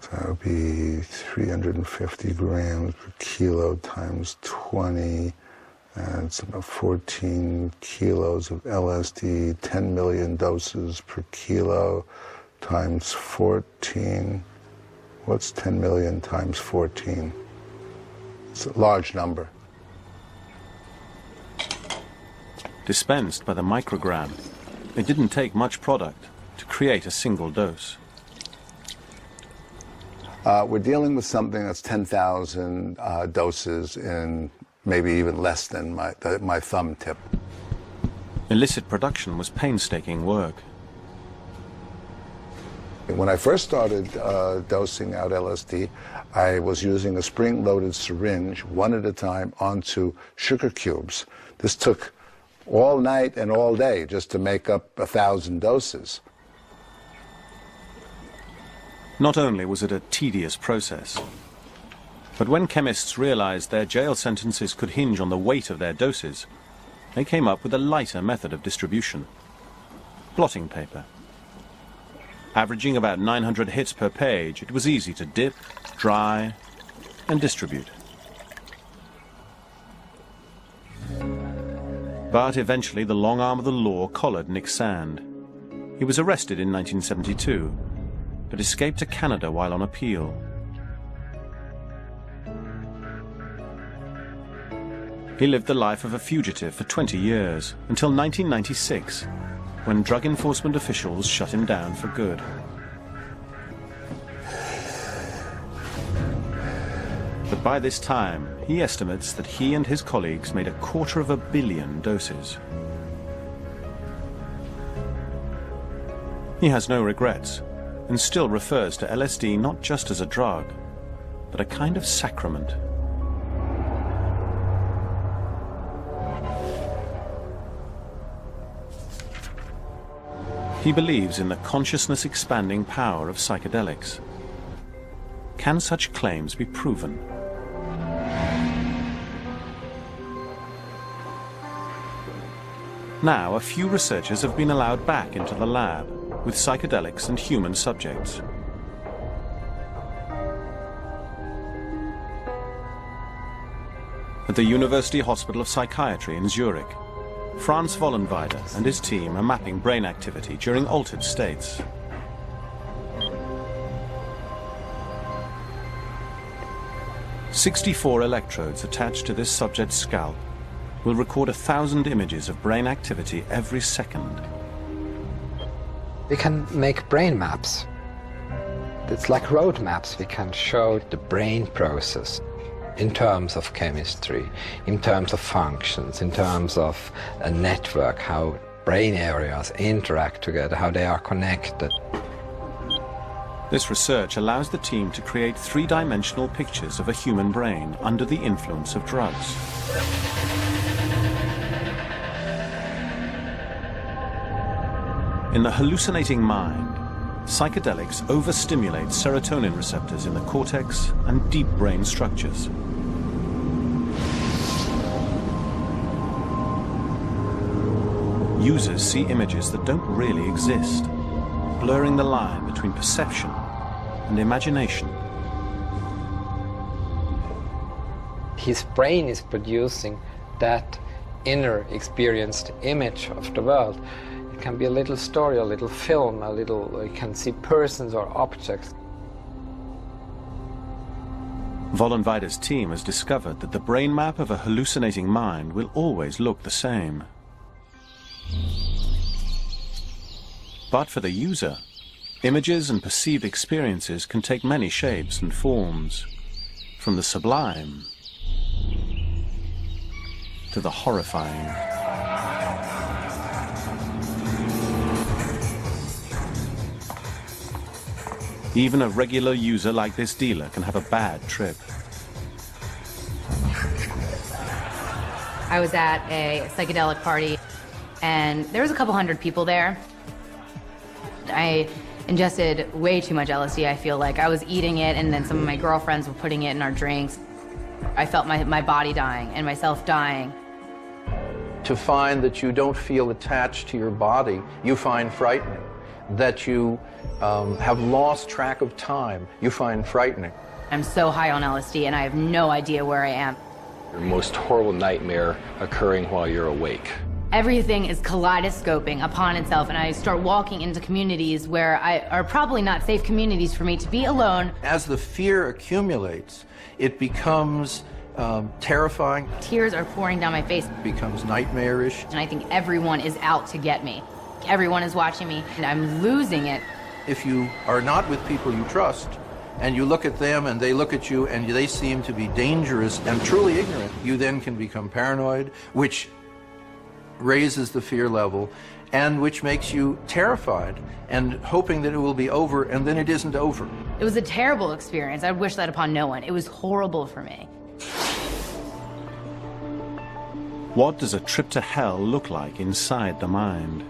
So that would be 350 grams per kilo times 20. It's about 14 kilos of LSD, 10 million doses per kilo times 14. What's 10 million times 14? It's a large number. Dispensed by the microgram, it didn't take much product to create a single dose. We're dealing with something that's 10,000 doses in maybe even less than my thumb tip. Illicit production was painstaking work. When I first started dosing out LSD, I was using a spring-loaded syringe, one at a time, onto sugar cubes. This took all night and all day just to make up 1,000 doses. Not only was it a tedious process, but when chemists realized their jail sentences could hinge on the weight of their doses, they came up with a lighter method of distribution: blotting paper. Averaging about 900 hits per page, it was easy to dip, dry, and distribute. But eventually the long arm of the law collared Nick Sand. He was arrested in 1972, but escaped to Canada while on appeal. He lived the life of a fugitive for 20 years, until 1996, when drug enforcement officials shut him down for good. But by this time, he estimates that he and his colleagues made 250 million doses. He has no regrets, and still refers to LSD not just as a drug, but a kind of sacrament. He believes in the consciousness-expanding power of psychedelics. Can such claims be proven? Now, a few researchers have been allowed back into the lab with psychedelics and human subjects. At the University Hospital of Psychiatry in Zurich, Franz Vollenweider and his team are mapping brain activity during altered states. "64 electrodes attached to this subject's scalp will record 1,000 images of brain activity every second. We can make brain maps. It's like road maps. We can show the brain process in terms of chemistry, in terms of functions, in terms of a network, how brain areas interact together, how they are connected. This research allows the team to create three-dimensional pictures of a human brain under the influence of drugs. In the hallucinating mind, psychedelics overstimulate serotonin receptors in the cortex and deep brain structures. Users see images that don't really exist, blurring the line between perception and imagination. His brain is producing that inner experienced image of the world. It can be a little story, a little film, you can see persons or objects. Vollenweider's team has discovered that the brain map of a hallucinating mind will always look the same. But for the user, images and perceived experiences can take many shapes and forms, from the sublime to the horrifying. Even a regular user like this dealer can have a bad trip. I was at a psychedelic party, and there was a couple hundred people there. I ingested way too much LSD, I feel like. I was eating it, and then some of my girlfriends were putting it in our drinks. I felt my body dying and myself dying. To find that you don't feel attached to your body, you find frightening. that you have lost track of time, you find frightening. I'm so high on LSD and I have no idea where I am. Your most horrible nightmare occurring while you're awake. Everything is kaleidoscoping upon itself, and I start walking into communities where are probably not safe communities for me to be alone. As the fear accumulates, it becomes terrifying, Tears are pouring down my face, it becomes nightmarish. and I think everyone is out to get me. Everyone is watching me, and I'm losing it. If you are not with people you trust, and you look at them and they look at you and they seem to be dangerous and truly ignorant, you then can become paranoid, which raises the fear level and which makes you terrified and hoping that it will be over, and then it isn't over. It was a terrible experience. I wish that upon no one. It was horrible for me. What does a trip to hell look like inside the mind?